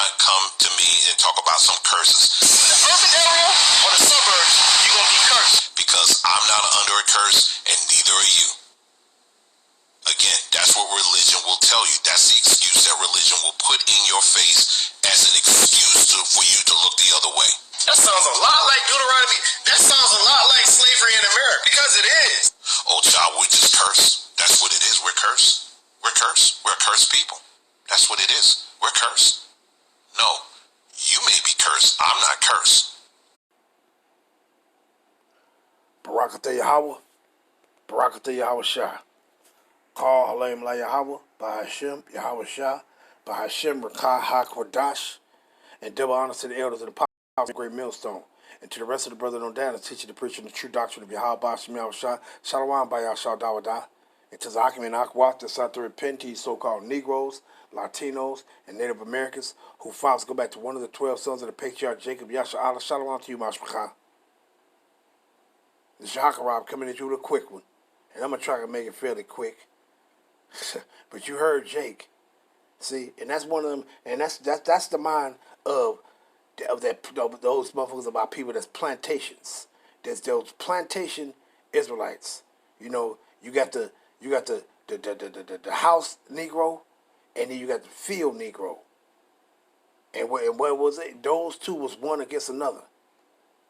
not come to me and talk about some curses. The urban area or the suburbs, you're going to be cursed. Because I'm not under a curse, and neither are you. Again, that's what religion will tell you. That's the excuse that religion will put in your face as an excuse for you to look the other way. That sounds a lot like Deuteronomy. That sounds a lot like slavery in America. Because it is. Oh, child, we just curse. That's what it is. We're cursed. We're cursed. We're cursed people. That's what it is. We're cursed. No, you may be cursed. I'm not cursed. Barakatah Yahweh. Barakatah Yahweh Shah. Call Halim La Yahweh, Bahashem, Yahweh Shah, Bahashem, Rakah HaKodash, and double honors to the elders of the power of the great millstone, and to the rest of the brethren on down and teaching the preaching the true doctrine of Yahweh Bahashem, Yahweh Shah, Shalom by Yahshua Dawadah, and to Zakim and Akwat, the Santa Repenti, so-called Negroes, Latinos, and Native Americans, who fathers go back to one of the 12 sons of the patriarch Jacob, Yahshua Allah, Shalom to you, Mashmachah. The Shakarab coming at you with a quick one, and I'm going to try to make it fairly quick. But you heard Jake, see, and that's one of them, and that's the mind of those motherfuckers about people that's plantations. There's those plantation Israelites. You know, you got the house Negro, and then you got the field Negro. And what was it? Those two was one against another.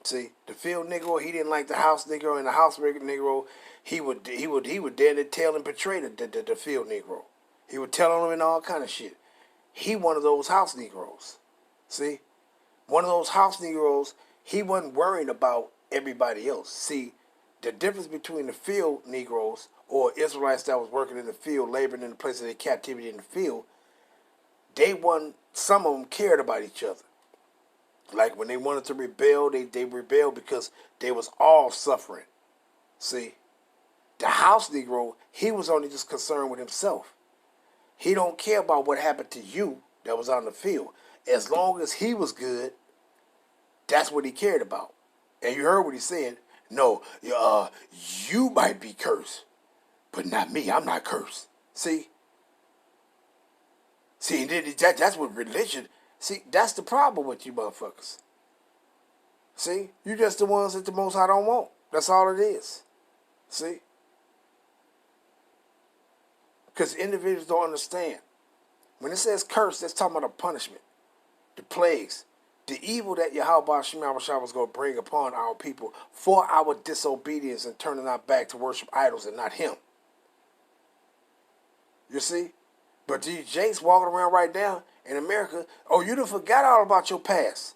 See, the field Negro, he didn't like the house Negro, and the house Negro, he would dare to tell and portray the field Negro. He would tell on him and all kind of shit. He one of those house Negroes. See, one of those house Negroes, he wasn't worried about everybody else. See, the difference between the field Negroes or Israelites that was working in the field, laboring in the place of their captivity in the field, some of them cared about each other. Like when they wanted to rebel, they rebelled because they was all suffering. See, the house Negro, he was only just concerned with himself. He don't care about what happened to you that was on the field. As long as he was good, that's what he cared about. And you heard what he said. No, you might be cursed, but not me. I'm not cursed. See, that's what religion. See, that's the problem with you motherfuckers. See, you just the ones that the Most High don't want. That's all it is. See? Because individuals don't understand. When it says curse, that's talking about a punishment. The plagues. The evil that Yahweh Shema was going to bring upon our people for our disobedience and turning our back to worship idols and not him. You see? But these Jakes walking around right now in America, oh, you done forgot all about your past.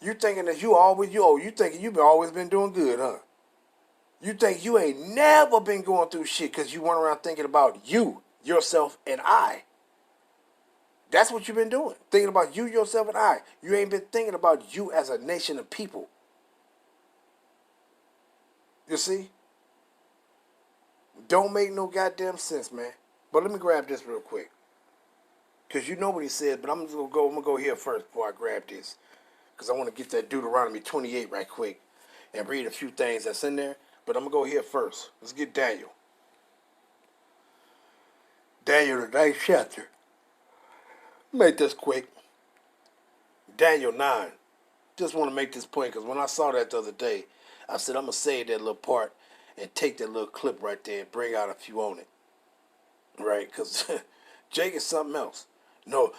You thinking that you thinking you've always been doing good, huh? You think you ain't never been going through shit because you went around thinking about you, yourself, and I. That's what you've been doing. Thinking about you, yourself, and I. You ain't been thinking about you as a nation of people. You see? Don't make no goddamn sense, man. But let me grab this real quick. Because you know what he said, but I'm going to go here first before I grab this. Because I want to get that Deuteronomy 28 right quick and read a few things that's in there. But I'm going to go here first. Let's get Daniel. Daniel, the 9th chapter. Make this quick. Daniel 9. Just want to make this point because when I saw that the other day, I said I'm going to save that little part and take that little clip right there and bring out a few on it. Right? Because Jake is something else. No,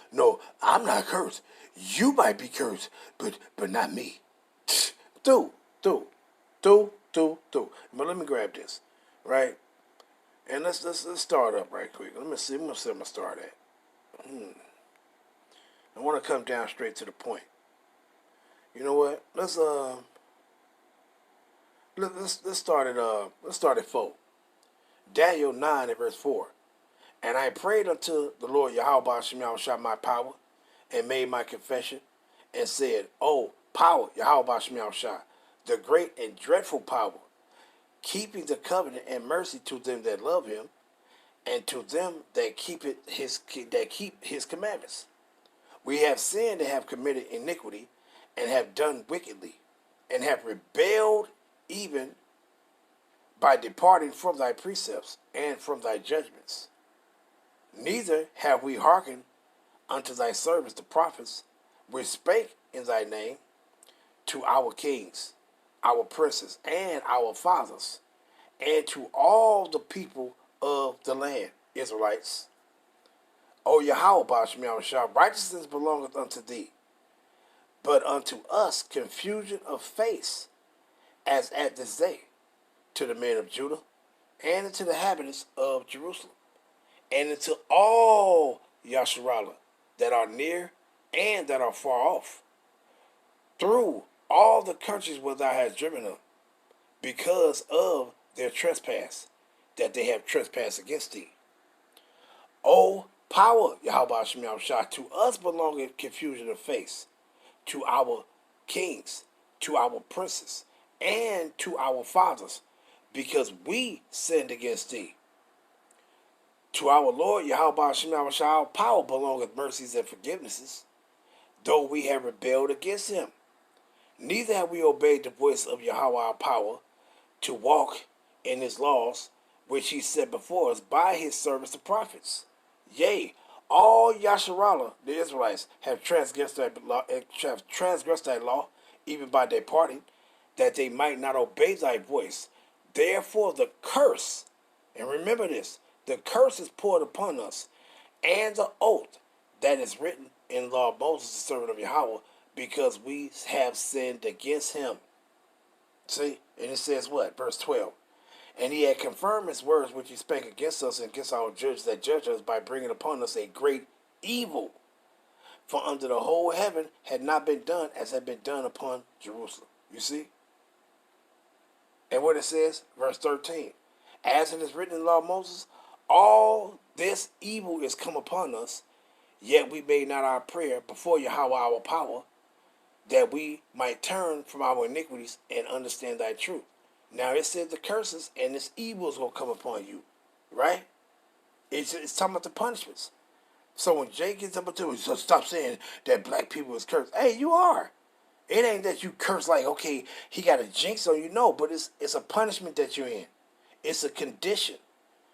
I'm not cursed. You might be cursed, but not me. Do. But let me grab this, right? And let's start up right quick. Let me see. I'm going to start at. I want to come down straight to the point. You know what? Let's start at 4. Daniel 9 and verse 4. And I prayed unto the Lord Yahweh Shema Shah my power, and made my confession, and said, O power, Yahweh Shema Shah, the great and dreadful power, keeping the covenant and mercy to them that love him, and to them that keep his commandments. We have sinned and have committed iniquity, and have done wickedly, and have rebelled even by departing from thy precepts and from thy judgments. Neither have we hearkened unto thy servants the prophets, which spake in thy name, to our kings, our princes, and our fathers, and to all the people of the land, Israelites. O Yahweh, Ba'ashem Yahushua, righteousness belongeth unto thee, but unto us confusion of face, as at this day, to the men of Judah, and unto the inhabitants of Jerusalem, and unto all Yasharallah that are near and that are far off, through all the countries where thou hast driven them, because of their trespass, that they have trespassed against thee. O power, Yahweh Hashem Yahushua, to us belongeth confusion of face, to our kings, to our princes, and to our fathers, because we sinned against thee. To our Lord, Yahweh Hashem Yahushua, our power belongeth mercies and forgivenesses, though we have rebelled against him. Neither have we obeyed the voice of Yahweh our power, to walk in his laws, which he set before us by his servants the prophets. Yea, all Yasharallah, the Israelites, have transgressed thy law, even by departing, that they might not obey thy voice. Therefore the curse, and remember this, the curse is poured upon us, and the oath that is written in the law of Moses, the servant of Yahweh, because we have sinned against him. See? And it says what? Verse 12. And he had confirmed his words which he spake against us and against our judges that judge us, by bringing upon us a great evil. For under the whole heaven had not been done as had been done upon Jerusalem. You see? And what it says, verse 13. As it is written in the law of Moses, all this evil is come upon us, yet we made not our prayer before Yahweh our power, that we might turn from our iniquities and understand thy truth. Now it says the curses and this evil is going to come upon you, right? It's talking about the punishments. So when Jay gets up to it, so stop saying that black people is cursed. Hey, you are. It ain't that you curse like, okay, he got a jinx on you. No, but it's a punishment that you're in. It's a condition.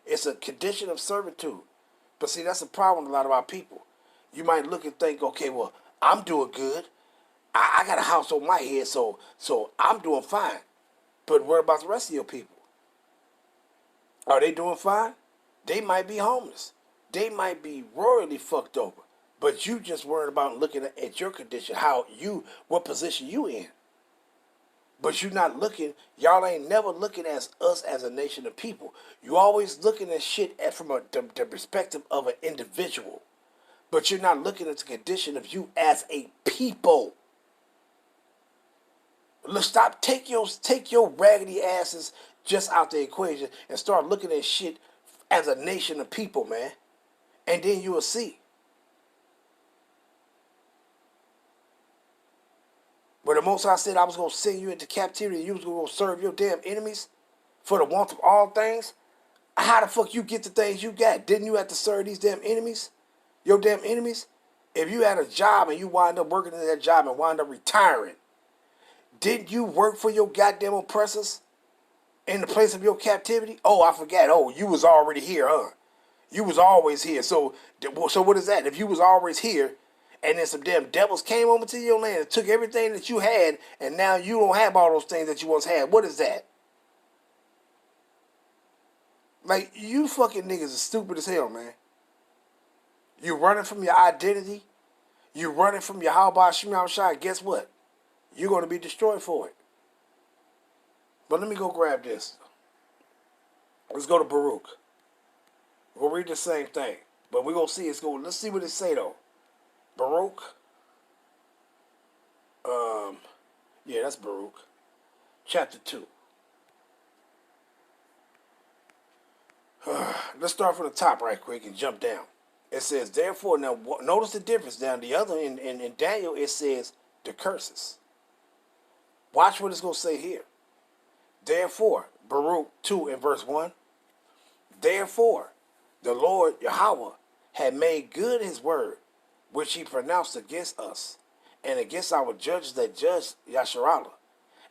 It's a condition of servitude. But see, that's a problem with a lot of our people. You might look and think, okay, well, I'm doing good. I got a house on my head, so I'm doing fine. But what about the rest of your people? Are they doing fine? They might be homeless. They might be royally fucked over. But you just worried about looking at your condition, what position you in. But you're not looking, y'all ain't never looking at us as a nation of people. You always looking at shit from the perspective of an individual. But you're not looking at the condition of you as a people. Let's stop, take your raggedy asses just out the equation and start looking at shit as a nation of people, man. And then you will see. When the Most High said I was going to send you into captivity and you was going to serve your damn enemies for the want of all things, how the fuck you get the things you got? Didn't you have to serve these damn enemies? Your damn enemies? If you had a job and you wind up working in that job and wind up retiring, didn't you work for your goddamn oppressors in the place of your captivity? Oh, I forgot. Oh, you was already here, huh? You was always here. So what is that? If you was always here, and then some damn devils came over to your land and took everything that you had, and now you don't have all those things that you once had, what is that? Like, you fucking niggas are stupid as hell, man. You running from your identity. You running from your Yahweh Hashem Yahushua. Guess what? You're going to be destroyed for it. But let me go grab this. Let's go to Baruch. We'll read the same thing. But we're going to see let's see what it say though. Baruch. Yeah, that's Baruch. Chapter 2. Let's start from the top right quick and jump down. It says, therefore, now notice the difference. Down the other, in Daniel, it says the curses. Watch what it's going to say here. Therefore, Baruch 2 and verse 1. Therefore, the Lord Yahweh had made good his word, which he pronounced against us, and against our judges that judge Yasharallah,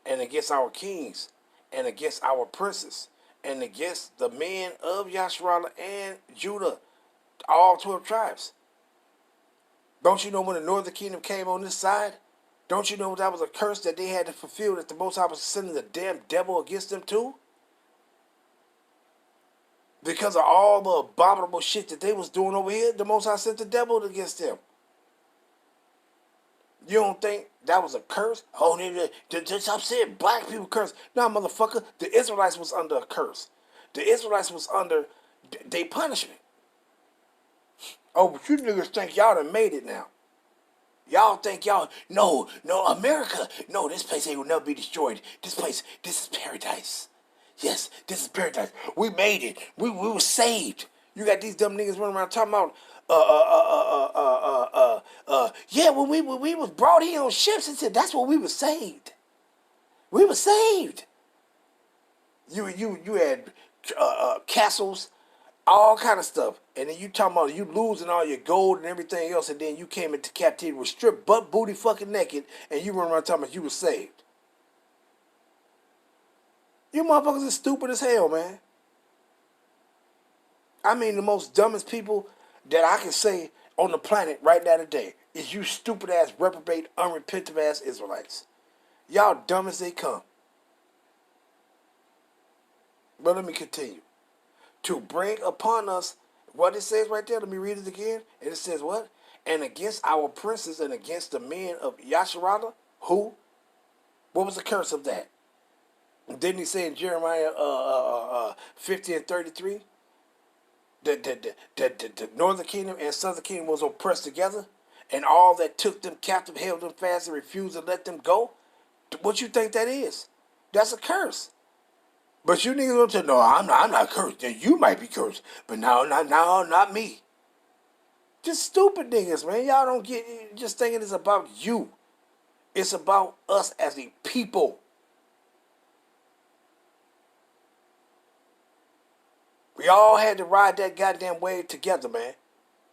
and against our kings, and against our princes, and against the men of Yasharallah and Judah, all 12 tribes. Don't you know when the northern kingdom came on this side? Don't you know that was a curse that they had to fulfill, that the Most High was sending the damn devil against them too? Because of all the abominable shit that they was doing over here, the Most High sent the devil against them. You don't think that was a curse? Oh, I'm saying black people curse. No, motherfucker, the Israelites was under a curse. The Israelites was under their punishment. Oh, but you niggas think y'all done made it now. Y'all think no, America, no, this place ain't will never be destroyed. This is paradise. Yes, this is paradise. We made it. We were saved. You got these dumb niggas running around talking about, yeah, when we was brought in on ships, and said that's when we were saved. We were saved. You had castles, all kind of stuff, and then you talking about you losing all your gold and everything else, and then you came into captivity with stripped butt booty fucking naked, and you run around talking about you were saved. You motherfuckers are stupid as hell, man. I mean, the most dumbest people that I can say on the planet right now today is you stupid ass, reprobate, unrepentant ass Israelites. Y'all dumb as they come. But let me continue. To bring upon us, what it says right there, let me read it again. And it says what? And against our princes and against the men of Yasharallah, who? What was the curse of that? Didn't he say in Jeremiah 50 and 33? The northern kingdom and southern kingdom was oppressed together, and all that took them captive held them fast and refused to let them go. What you think that is? That's a curse. But you niggas don't say, no, I'm not cursed. You might be cursed, but no, not me. Just stupid niggas, man. Y'all don't get, just thinking it's about you. It's about us as a people. We all had to ride that goddamn wave together, man.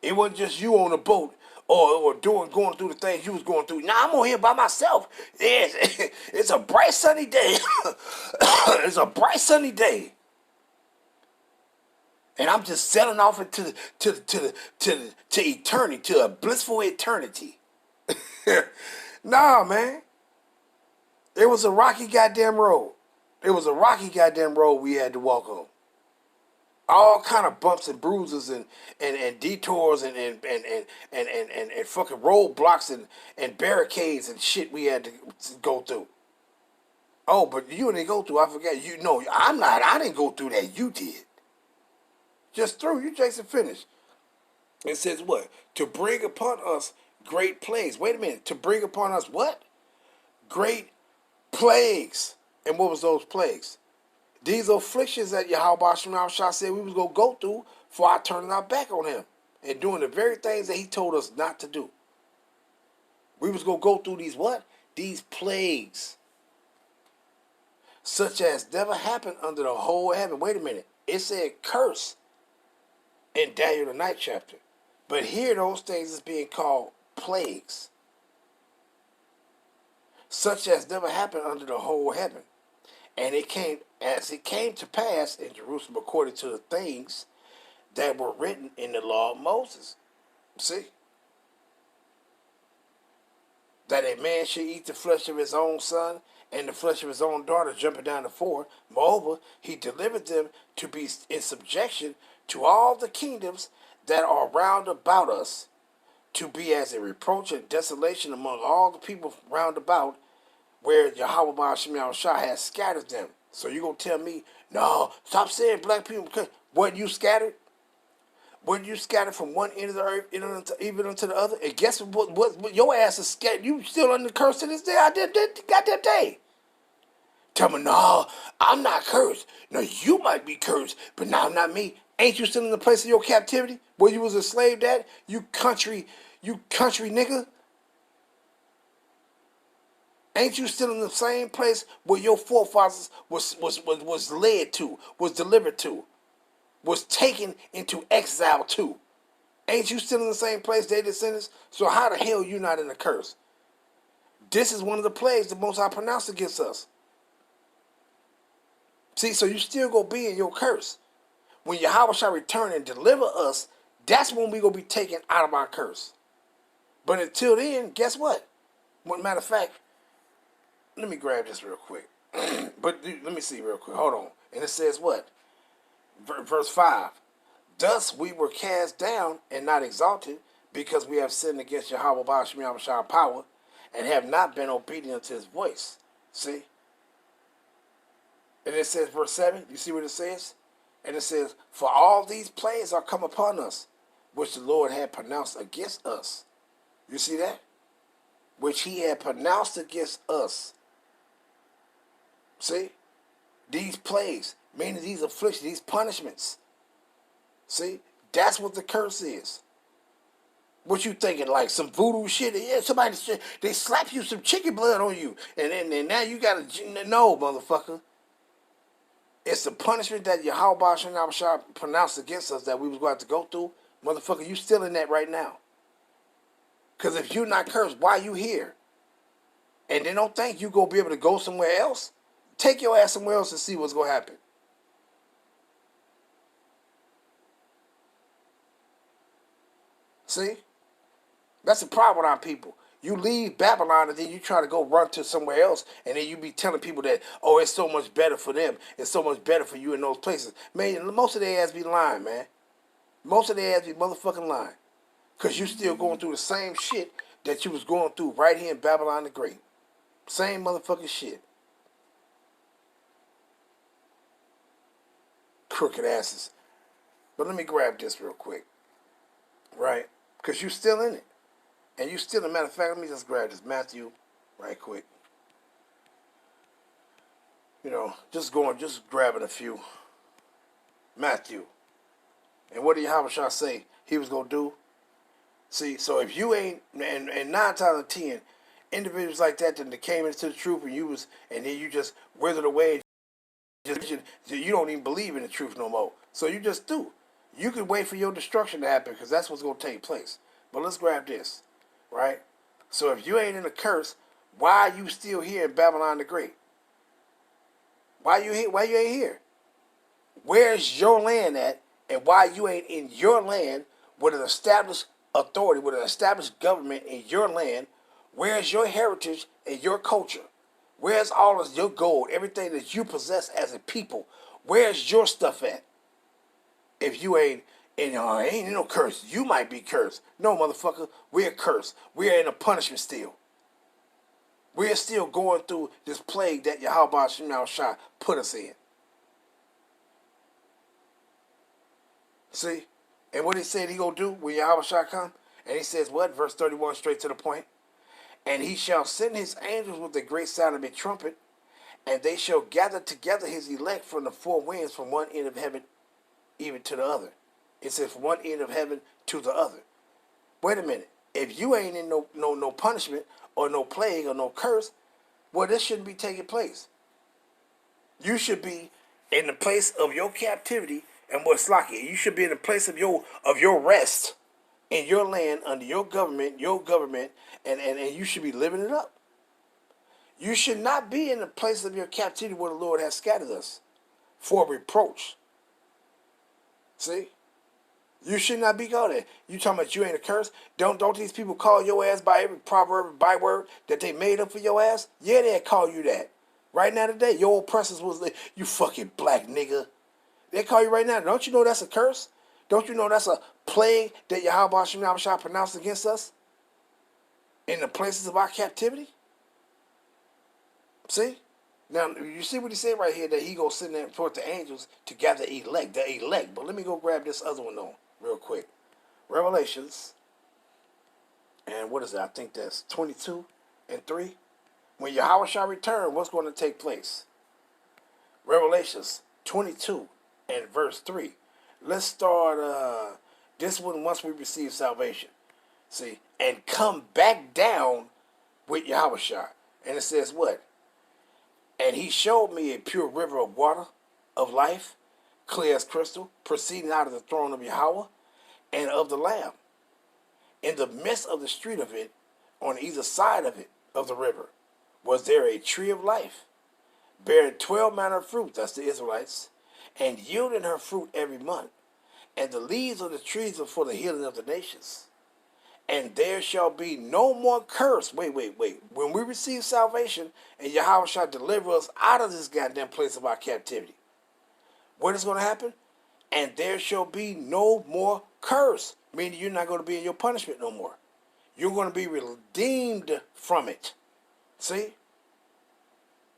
It wasn't just you on the boat or going through the things you was going through. Nah, I'm on here by myself. It's a bright sunny day. It's a bright sunny day. And I'm just sailing off into to eternity, to a blissful eternity. Nah, man. It was a rocky goddamn road. It was a rocky goddamn road we had to walk on. All kind of bumps and bruises and detours and fucking roadblocks and barricades and shit we had to go through. Oh, but you didn't go through. I forgot. You know, I didn't go through that. You did. Just through. You Jason finished. It says what? To bring upon us great plagues. Wait a minute. To bring upon us what? Great plagues. And what was those plagues? These afflictions that Yahweh Shema Shah said we was going to go through before I turning our back on him and doing the very things that he told us not to do. We was going to go through these what? These plagues. Such as never happened under the whole heaven. Wait a minute. It said curse in Daniel the 9th chapter. But here those things is being called plagues. Such as never happened under the whole heaven. And it came to pass in Jerusalem according to the things that were written in the law of Moses. See? That a man should eat the flesh of his own son and the flesh of his own daughter, jumping down to 4. Moreover, he delivered them to be in subjection to all the kingdoms that are round about us, to be as a reproach and desolation among all the people round about, where Yahweh Shema Shah has scattered them. So you gonna tell me, no, stop saying black people, because wasn't you scattered? Wasn't you scattered from one end of the earth even unto the other? And guess what your ass is scattered. You still under the curse to this day. I did goddamn day. Tell me, no, I'm not cursed. No, you might be cursed, but now not me. Ain't you still in the place of your captivity where you was enslaved at? You country nigga. Ain't you still in the same place where your forefathers was led to, was delivered to, was taken into exile to? Ain't you still in the same place, they descendants? So how the hell you not in the curse? This is one of the plagues the Most High pronounced against us. See, so you still gonna be in your curse. When Yahweh shall return and deliver us, that's when we gonna be taken out of our curse. But until then, guess what? Matter of fact, let me grab this real quick. But let me see real quick. Hold on. And it says what? Verse 5. Thus we were cast down and not exalted, because we have sinned against Yahweh Ba'ashim power, and have not been obedient to his voice. See? And it says, verse 7, you see what it says? And it says, for all these plagues are come upon us, which the Lord had pronounced against us. You see that? Which he had pronounced against us. See? These plagues, meaning these afflictions, these punishments. See? That's what the curse is. What you thinking, like some voodoo shit? Yeah, somebody, they slap you some chicken blood on you. And now you got to, no, motherfucker. It's the punishment that Yahweh Shah pronounced against us that we was going to have to go through. Motherfucker, you still in that right now. Because if you're not cursed, why you here? And then don't think you going to be able to go somewhere else. Take your ass somewhere else and see what's going to happen. See? That's the problem with our people. You leave Babylon and then you try to go run to somewhere else, and then you be telling people that, oh, it's so much better for them. It's so much better for you in those places. Man, most of their ass be lying, man. Most of their ass be motherfucking lying. Because you still going through the same shit that you was going through right here in Babylon the Great. Same motherfucking shit. Crooked asses. But let me grab this real quick. Right? Because you still in it. And you still, as a matter of fact, let me just grab this Matthew right quick. You know, just grabbing a few. Matthew. And what did Yahweh say he was going to do? See, so if you ain't, and 9 times out of 10, individuals like that came into the truth and then you just withered away. You don't even believe in the truth no more. So you just do. You can wait for your destruction to happen because that's what's going to take place. But let's grab this. Right? So if you ain't in the curse, why are you still here in Babylon the Great? Why you here? Why you ain't here? Where's your land at? And why you ain't in your land with an established authority, with an established government in your land? Where's your heritage and your culture? Where's all of your gold, everything that you possess as a people? Where's your stuff at? If you ain't ain't no curse. You might be cursed. No, motherfucker, we're cursed. We're in a punishment still. We're still going through this plague that Yahweh Shah put us in. See? And what he said he gonna do when Yahweh Shah come? And he says what? Verse 31, straight to the point. And he shall send his angels with a great sound of a trumpet, and they shall gather together his elect from the four winds, from one end of heaven even to the other. It says from one end of heaven to the other. Wait a minute. If you ain't in no punishment or no plague or no curse, well, this shouldn't be taking place. You should be in the place of your captivity and what's like it. You should be in the place of your rest in your land under your government, and you should be living it up. You should not be in the place of your captivity where the Lord has scattered us for reproach. See? You should not be going there. You talking about you ain't a curse? Don't these people call your ass by every proverb, byword that they made up for your ass? Yeah, they'll call you that. Right now today, your oppressors was like, you fucking black nigga. They call you right now. Don't you know that's a curse? Don't you know that's a plague that Yahweh Shah pronounced against us in the places of our captivity? See? Now, you see what he said right here, that he go send there forth the angels to gather the elect. But let me go grab this other one, though, real quick. Revelations, and what is that? I think that's 22 and 3. When Yahweh shall return, what's going to take place? Revelations 22 and verse 3. Let's start this one once we receive salvation. See? And come back down with Yahweh Shah. And it says what? And he showed me a pure river of water of life, clear as crystal, proceeding out of the throne of Yahweh and of the Lamb. In the midst of the street of it, on either side of it, of the river, was there a tree of life, bearing 12 manner of fruit, that's the Israelites, and yielding her fruit every month. And the leaves of the trees are for the healing of the nations. and there shall be no more curse. Wait. When we receive salvation and Yahweh shall deliver us out of this goddamn place of our captivity, what is going to happen? And there shall be no more curse. Meaning you're not going to be in your punishment no more. You're going to be redeemed from it. See?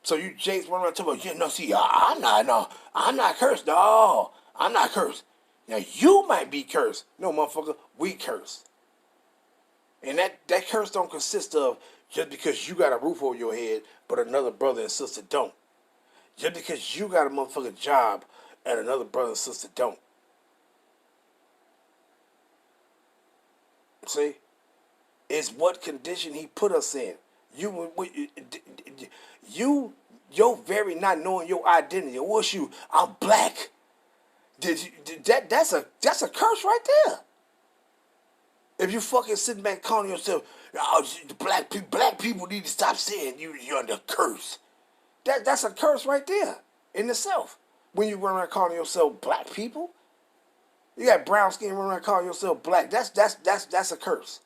So you Jakes run around talking about, yeah, no, see, I'm not cursed. No, I'm not cursed. Now you might be cursed. No, motherfucker, we cursed. And that curse don't consist of just because you got a roof over your head, but another brother and sister don't. Just because you got a motherfucking job and another brother and sister don't. See? It's what condition he put us in. Your very not knowing your identity. What's you? I'm black. That's a curse right there. If you fucking sitting back calling yourself, oh, black people need to stop saying you're under curse. That's a curse right there in itself. When you run around calling yourself black people, you got brown skin running around calling yourself black. That's a curse.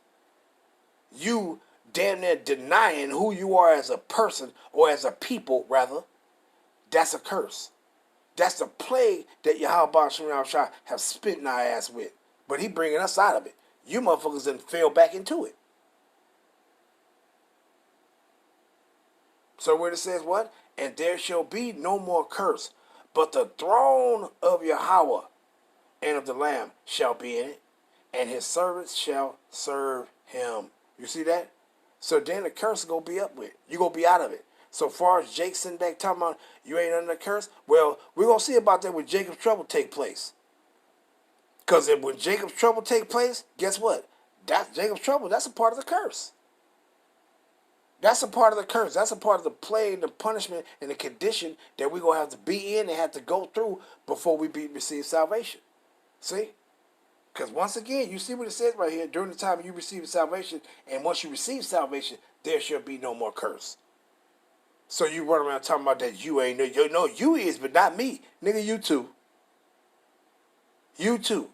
You damn near denying who you are as a person or as a people, rather. That's a curse. That's the plague that Yahweh Shah have spit in our ass with. But he bringing us out of it. You motherfuckers done fell back into it. So where it says what? And there shall be no more curse, but the throne of Yahweh and of the Lamb shall be in it, and his servants shall serve him. You see that? So then the curse is going to be up with. You're going to be out of it. So far as Jake sitting back talking about you ain't under the curse, well, we're going to see about that when Jacob's trouble take place. Because when Jacob's trouble take place, guess what? That's Jacob's trouble. That's a part of the curse. That's a part of the curse. That's a part of the plague, the punishment, and the condition that we're going to have to be in and have to go through before we receive salvation. See? Because once again, you see what it says right here. During the time you receive salvation, and once you receive salvation, there shall be no more curse. So you run around talking about that you ain't, no, you is, but not me. Nigga, you too. You too.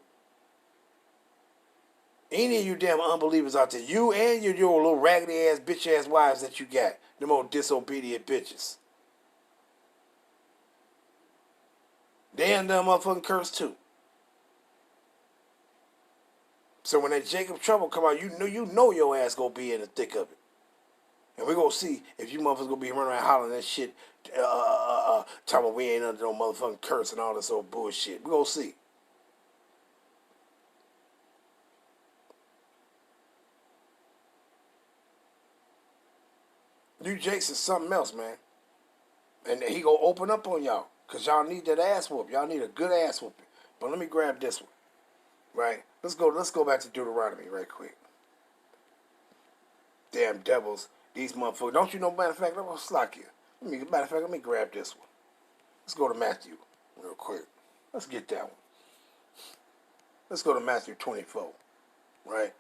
Any of you damn unbelievers out there, you and your little raggedy ass, bitch ass wives that you got, them old disobedient bitches. They under a motherfucking curse too. So when that Jacob trouble come out, you know your ass gonna be in the thick of it. And we're gonna see if you motherfuckers gonna be running around hollering that shit, talking about we ain't under no motherfucking curse and all this old bullshit. We're gonna see. You Jakes is something else, man. And he gonna open up on y'all. Cause y'all need that ass whoop. Y'all need a good ass whooping. But let me grab this one. Right? Let's go back to Deuteronomy right quick. Damn devils. These motherfuckers. Don't you know, matter of fact, I'm gonna slack you. Let me grab this one. Let's go to Matthew real quick. Let's get that one. Let's go to Matthew 24. Right?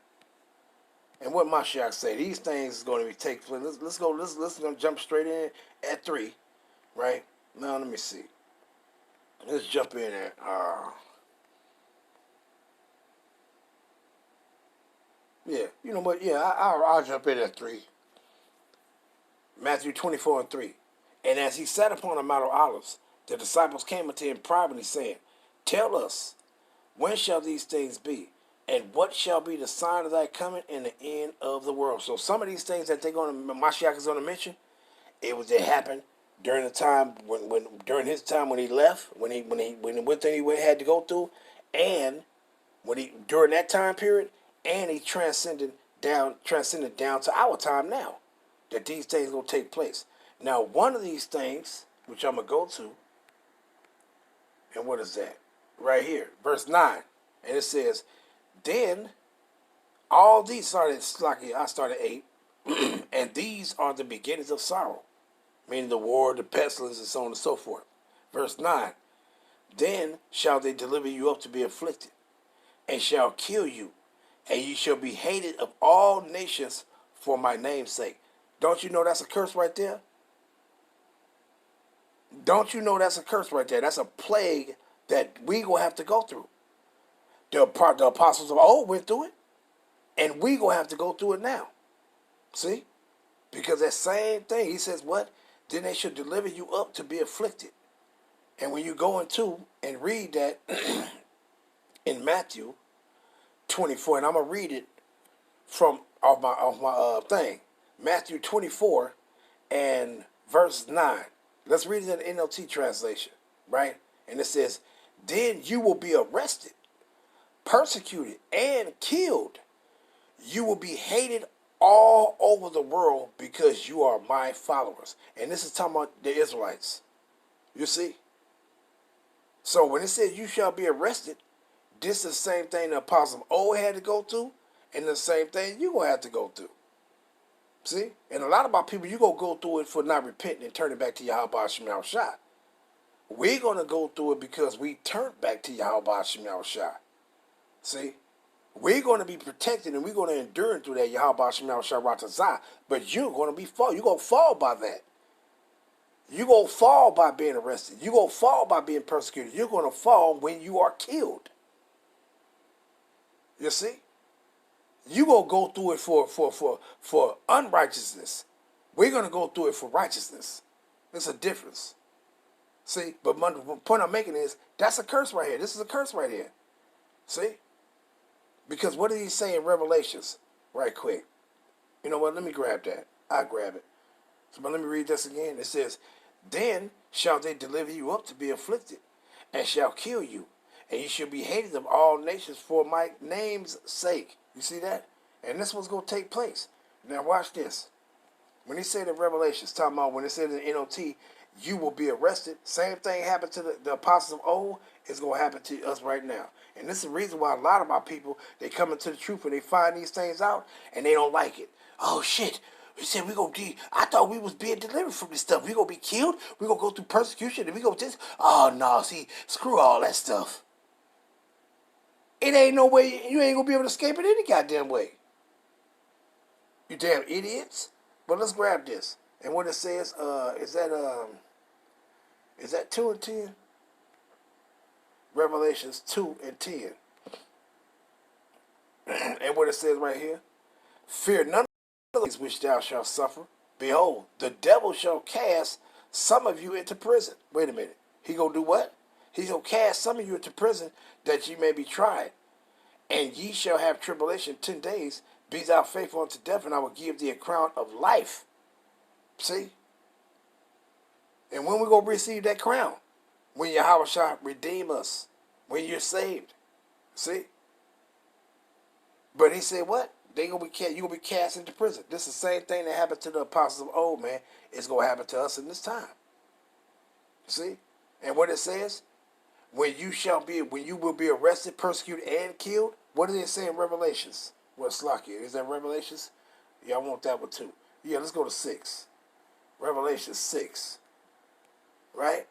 And what Mashiach say, these things is going to be take place. Let's go jump straight in at 3. Right? Now let me see. Let's jump in at yeah, you know what? Yeah, I'll jump in at 3. Matthew 24 and 3. And as he sat upon the Mount of Olives, the disciples came unto him privately, saying, Tell us, when shall these things be? And what shall be the sign of thy coming and the end of the world? So some of these things that Mashiach is going to mention, it happened during the time during his time when he left, when he went through he had to go through, and during that time period, and he transcended down to our time now, that these things gonna take place. Now, one of these things, which I'm gonna go to, and what is that? Right here, verse 9, and it says, Then all these started, I started 8, and these are the beginnings of sorrow, meaning the war, the pestilence, and so on and so forth. Verse 9, Then shall they deliver you up to be afflicted, and shall kill you, and you shall be hated of all nations for my name's sake. Don't you know that's a curse right there? Don't you know that's a curse right there? That's a plague that we gonna have to go through. The apostles of old went through it, And we going to have to go through it now. See? Because that same thing, he says what? Then they should deliver you up to be afflicted. And when you go into and read that in Matthew 24, and I'm going to read it from off my thing. Matthew 24 and verse 9. Let's read it in the NLT translation, right? And it says, then you will be arrested, persecuted, and killed. You will be hated all over the world because you are my followers. And this is talking about the Israelites. You see? So when it says you shall be arrested, this is the same thing the Apostle O had to go through, and the same thing you're going to have to go through. See? And a lot of our people, you're going to go through it for not repenting and turning back to Yahweh Shema Shah. We're going to go through it because we turned back to Yahweh Shema Shah. See? We're going to be protected and we're going to endure through that Yahweh Shema Shah Ratazah. But you're going to be fall. You're going to fall by that. You're going to fall by being arrested. You're going to fall by being persecuted. You're going to fall when you are killed. You see? You're going to go through it for unrighteousness. We're going to go through it for righteousness. There's a difference. See? But the point I'm making is, that's a curse right here. This is a curse right here. See? Because what did he say in Revelations? Right quick. You know what? Let me grab that. I'll grab it. So, but let me read this again. It says, then shall they deliver you up to be afflicted, and shall kill you, and you shall be hated of all nations for my name's sake. You see that? And this one's going to take place. Now watch this. When he said in Revelations, talking about when it said in NOT, you will be arrested. Same thing happened to the apostles of old. It's going to happen to us right now. And this is the reason why a lot of our people, they come into the truth and they find these things out and they don't like it. Oh shit. We said we gonna I thought we was being delivered from this stuff. We gonna be killed. We gonna go through persecution, and we gonna just. Oh no, see, screw all that stuff. It ain't no way you ain't gonna be able to escape it any goddamn way. You damn idiots. But let's grab this. And what it says, is that 2 and 10? Revelations 2 and 10. And what it says right here, fear none of these which thou shalt suffer. Behold, the devil shall cast some of you into prison. Wait a minute. He gonna do what? He's gonna cast some of you into prison that ye may be tried. And ye shall have tribulation 10 days. Be thou faithful unto death, and I will give thee a crown of life. See? And when we gonna receive that crown? When Yahweh shall redeem us. When you're saved. See? But he said what? You're going to be cast into prison. This is the same thing that happened to the apostles of old, man. It's going to happen to us in this time. See? And what it says? When you will be arrested, persecuted, and killed. What did it say in Revelations? What's lucky? Is that Revelations? Yeah, I want that one too. Yeah, let's go to 6. Revelation 6. Right?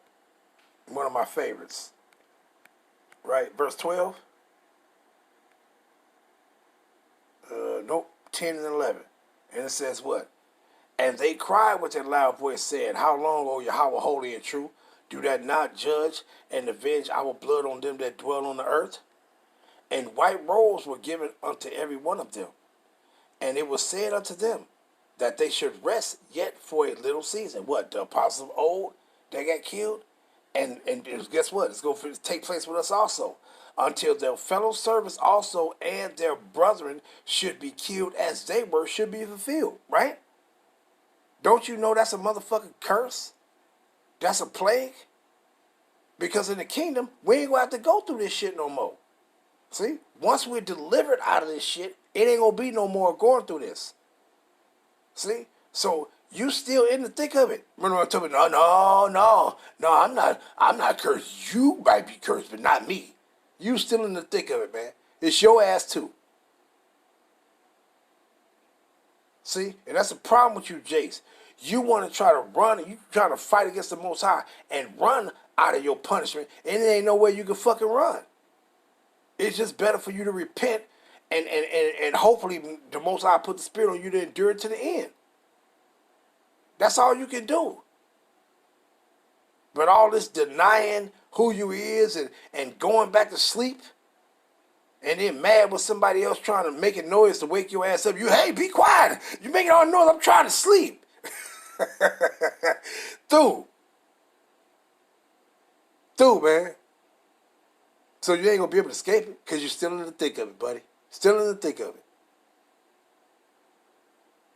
One of my favorites. Right? Verse 12. Nope, 10 and 11. And it says what? And they cried with a loud voice, saying, how long, O Yahweh, holy and true, do that not judge and avenge our blood on them that dwell on the earth? And white robes were given unto every one of them. And it was said unto them that they should rest yet for a little season. What? The apostles of old, they got killed? And guess what? It's going to take place with us also. Until their fellow servants also and their brethren should be killed as they were, should be fulfilled, right? Don't you know that's a motherfucking curse? That's a plague? Because in the kingdom, we ain't going to have to go through this shit no more. See? Once we're delivered out of this shit, it ain't going to be no more going through this. See? So you still in the thick of it. No, I'm not cursed. You might be cursed, but not me. You still in the thick of it, man. It's your ass too. See? And that's the problem with you, Jace. You want to try to run, and you trying to fight against the Most High and run out of your punishment, and there ain't no way you can fucking run. It's just better for you to repent and hopefully the Most High put the Spirit on you to endure it to the end. That's all you can do. But all this denying who you is and going back to sleep, and then mad with somebody else trying to make a noise to wake your ass up. Hey, be quiet. You making all the noise. I'm trying to sleep. Dude, man. So you ain't going to be able to escape it because you're still in the thick of it, buddy. Still in the thick of it.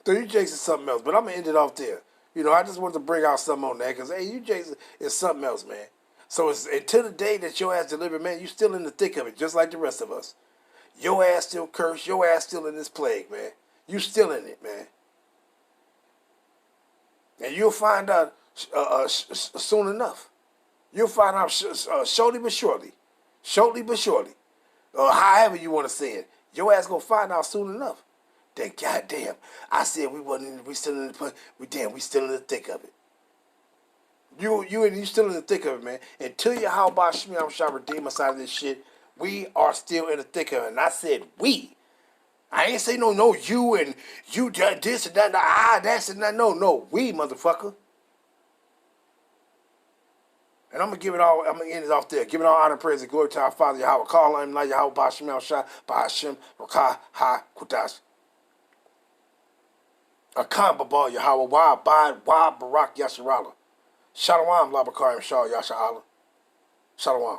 So you Jason something else, but I'm going to end it off there. You know, I just wanted to bring out something on that because, hey, you Jason is something else, man. So it's, until the day that your ass delivered, man, you still in the thick of it, just like the rest of us. Your ass still cursed. Your ass still in this plague, man. You still in it, man. And you'll find out soon enough. You'll find out shortly but surely. Shortly but surely. However you want to say it. Your ass gonna find out soon enough. That goddamn, I said we still in the we still in the thick of it. You still in the thick of it, man. Until you how about Shmi shall redeem us out of this shit, we are still in the thick of it. And I said we. I ain't say no you and you this and that, that's and that. No, we, motherfucker. And I'm gonna end it off there. Giving all honor, praise, and glory to our Father Yahweh. Call on him like Yahweh Bashim El Shah, Bashim, Rakah, Ha, Kudash. Akan Babal Yahweh, Wa, Bad, Wa, Barak, Yasharala. Shalom, Labakarim, Shah, Yasha Allah. Shalom.